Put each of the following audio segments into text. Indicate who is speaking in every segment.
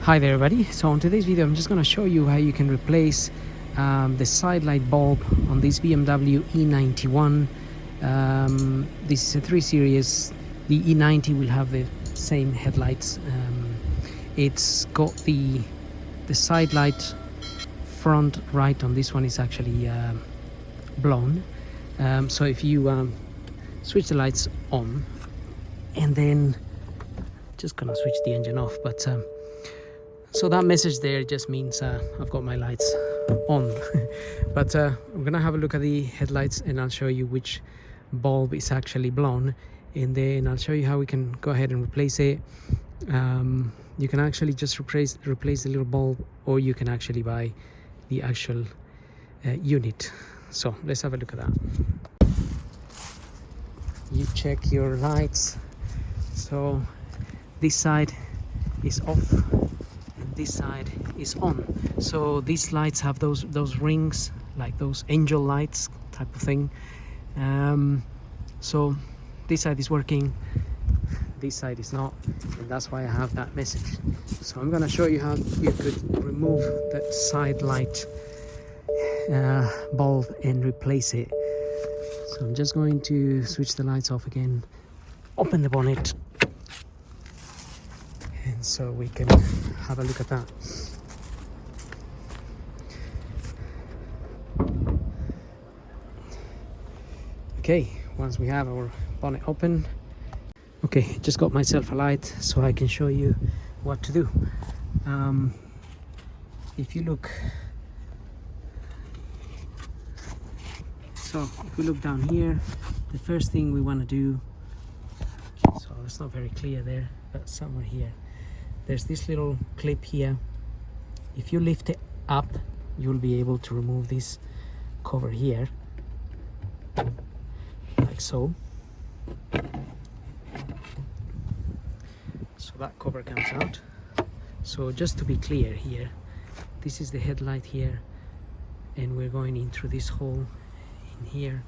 Speaker 1: Hi there everybody, so in today's video I'm just going to show you how you can replace the side light bulb on this BMW E91. This is a 3 Series. The E90 will have the same headlights. It's got the side light front right on this one is actually blown. So if you switch the lights on and then just gonna switch the engine off, but so that message there just means I've got my lights on. But I'm gonna have a look at the headlights and I'll show you which bulb is actually blown, and then I'll show you how we can go ahead and replace it. You can actually just replace the little bulb, or you can actually buy the actual unit. So let's have a look at that. You check your lights. So this side is off and this side is on. So these lights have those rings, like those angel lights type of thing. So this side is working, this side is not, and that's why I have that message. So I'm gonna show you how you could remove that side light bulb and replace it. So I'm just going to switch the lights off again, open the bonnet, and so we can have a look at that. Okay, once we have our bonnet open, okay, just got myself a light so I can show you what to do. If you look, so if we look down here, the first thing we want to do, so it's not very clear there, but somewhere here, there's this little clip here. If you lift it up, you'll be able to remove this cover here, like so. So that cover comes out. So just to be clear here, this is the headlight here, and we're going in through this hole in here.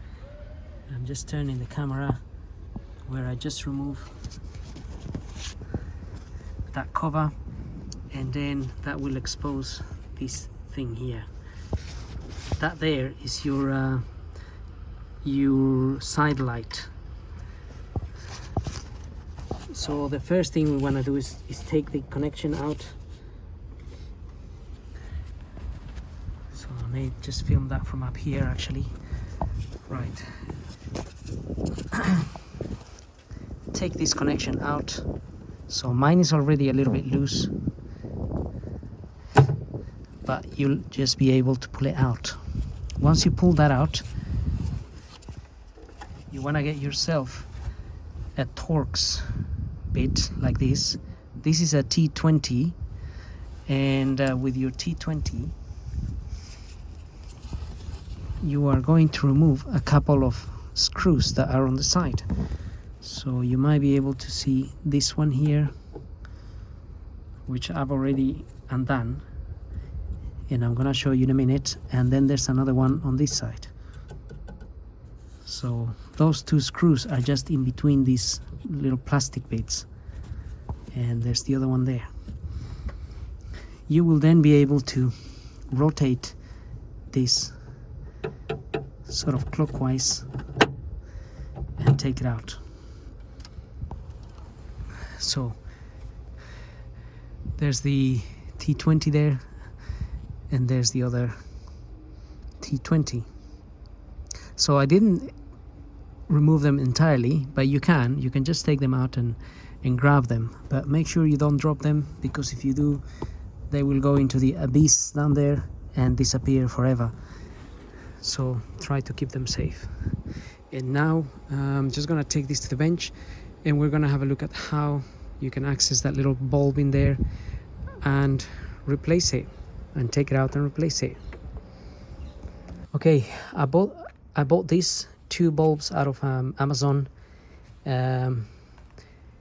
Speaker 1: I'm just turning the camera where I just remove that cover, and then that will expose this thing here. That there is your side light. So the first thing we want to do is take the connection out. So I may just film that from up here actually. Right. Take this connection out. So mine is already a little bit loose, but you'll just be able to pull it out. Once you pull that out, you want to get yourself a Torx bit like this. This is a T20, and with your T20 you are going to remove a couple of screws that are on the side. So you might be able to see this one here, which I've already undone, and I'm gonna show you in a minute. And then there's another one on this side. So those two screws are just in between these little plastic bits, and there's the other one there. You will then be able to rotate this sort of clockwise and take it out. So there's the T20 there, and there's the other T20. So I didn't remove them entirely, but you can just take them out and grab them, but make sure you don't drop them, because if you do, they will go into the abyss down there and disappear forever. So try to keep them safe. And now I'm just gonna take this to the bench, and we're gonna have a look at how you can access that little bulb in there and replace it, and take it out and replace it. Okay, I bought these two bulbs out of Amazon.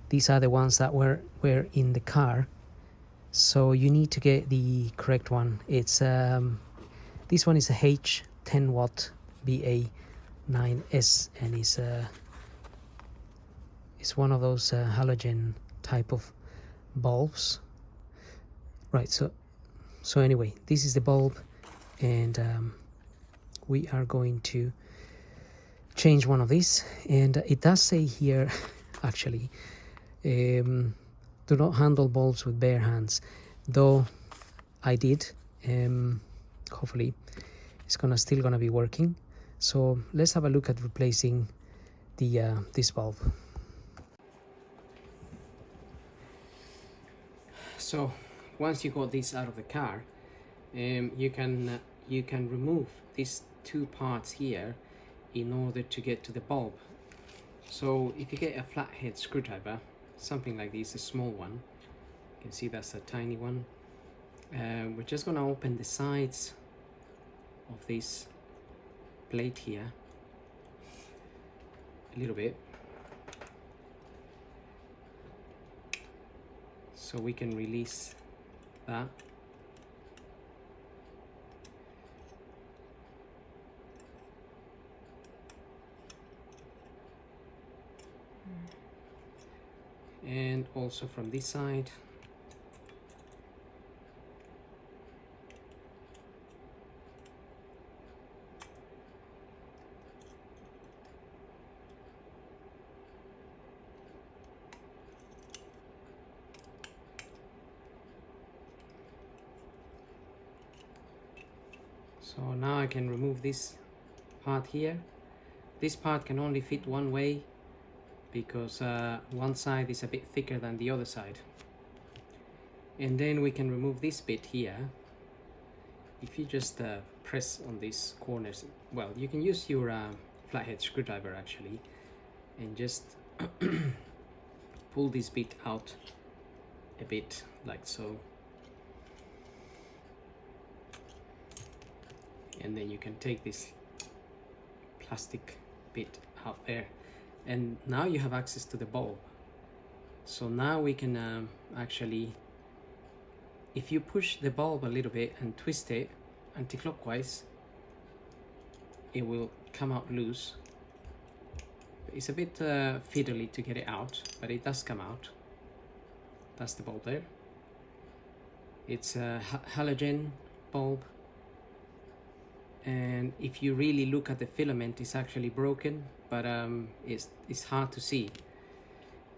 Speaker 1: These are the ones that were in the car, so you need to get the correct one. It's this one is a H10 watt BA9S, and it's one of those halogen type of bulbs. Right, so anyway, this is the bulb, and we are going to change one of these. And it does say here actually, do not handle bulbs with bare hands, though I did. Hopefully it's still gonna be working. So let's have a look at replacing the this bulb. So once you got this out of the car, you can remove these two parts here in order to get to the bulb. So if you get a flathead screwdriver, something like this, a small one, you can see that's a tiny one. We're just gonna open the sides of this plate here a little bit, so we can release that. And also from this side. So now I can remove this part here. This part can only fit one way because one side is a bit thicker than the other side. And then we can remove this bit here. If you just press on these corners, well, you can use your flathead screwdriver actually, and just pull this bit out a bit, like so. And then you can take this plastic bit out there, and now you have access to the bulb. So now we can actually, if you push the bulb a little bit and twist it anti-clockwise, it will come out loose. It's a bit fiddly to get it out, but it does come out. That's the bulb there. It's a halogen bulb, and if you really look at the filament, it's actually broken, but it's hard to see.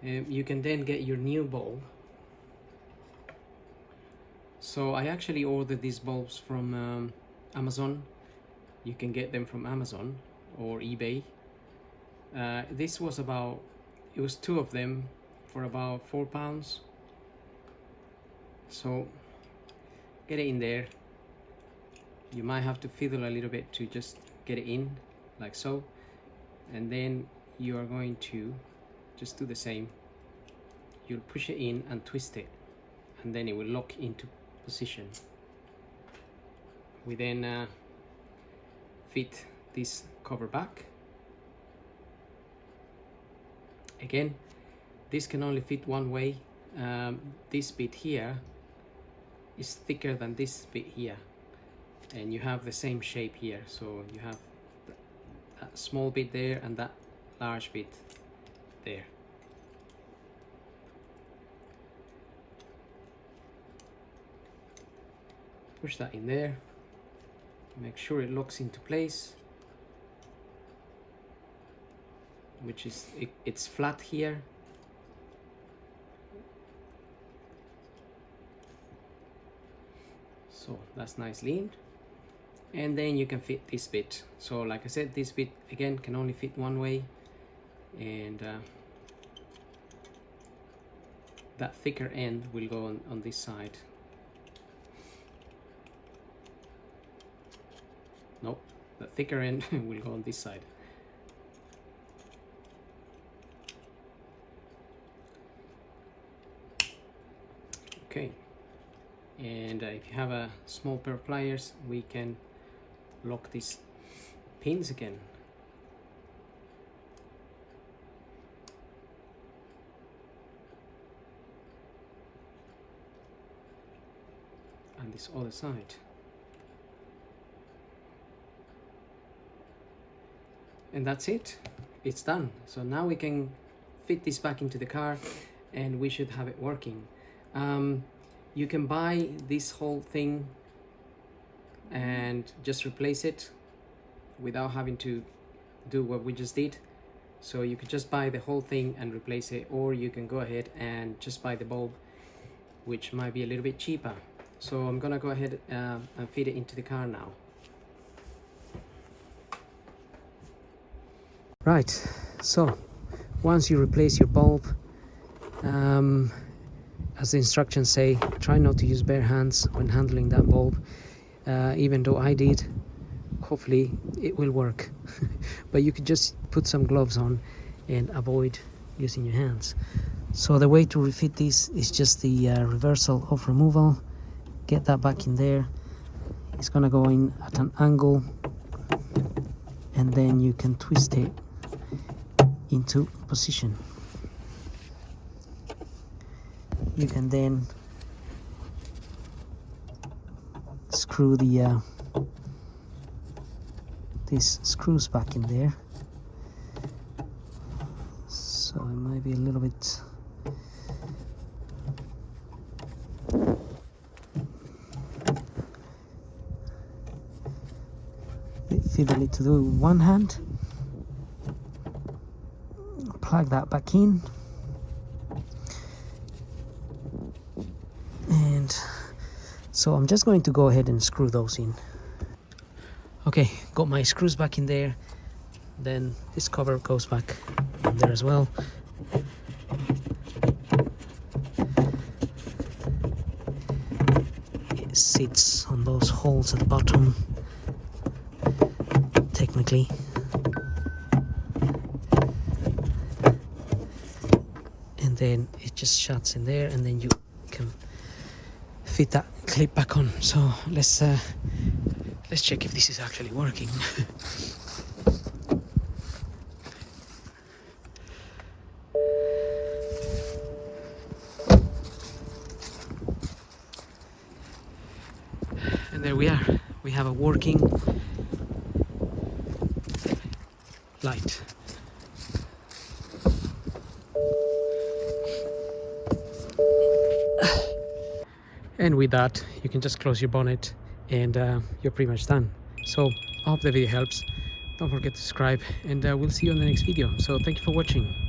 Speaker 1: You can then get your new bulb. So I actually ordered these bulbs from Amazon. You can get them from Amazon or eBay. This was about, it was 2 of them for about £4. So get it in there. You might have to fiddle a little bit to just get it in, like so. And then you are going to just do the same. You'll push it in and twist it, and then it will lock into position. We then fit this cover back. Again, this can only fit one way. This bit here is thicker than this bit here, and you have the same shape here. So you have that small bit there and that large bit there. Push that in there, make sure it locks into place, which is, it's flat here. So that's nicely in. And then you can fit this bit. So like I said, this bit again can only fit one way, and that thicker end will go on this side. Nope, the thicker end will go on this side. Okay, and if you have a small pair of pliers, we can lock these pins again. And this other side. And that's it, it's done. So now we can fit this back into the car and we should have it working. You can buy this whole thing and just replace it without having to do what we just did. So you could just buy the whole thing and replace it, or you can go ahead and just buy the bulb, which might be a little bit cheaper. So I'm gonna go ahead and fit it into the car now. Right, so once you replace your bulb, as the instructions say, try not to use bare hands when handling that bulb. Even though I did, hopefully it will work. But you could just put some gloves on and avoid using your hands. So the way to refit this is just the reversal of removal. Get that back in there. It's gonna go in at an angle, and then you can twist it into position. You can then screw the these screws back in there. So it might be a little bit fiddly to do with one hand. Plug that back in, and so I'm just going to go ahead and screw those in. Okay, got my screws back in there. Then this cover goes back in there as well. It sits on those holes at the bottom, technically. And then it just shuts in there, and then you can fit that clip back on. So let's check if this is actually working. And there we are. We have a working light. And with that, you can just close your bonnet and you're pretty much done. So I hope the video helps. Don't forget to subscribe, and we'll see you on the next video. So thank you for watching.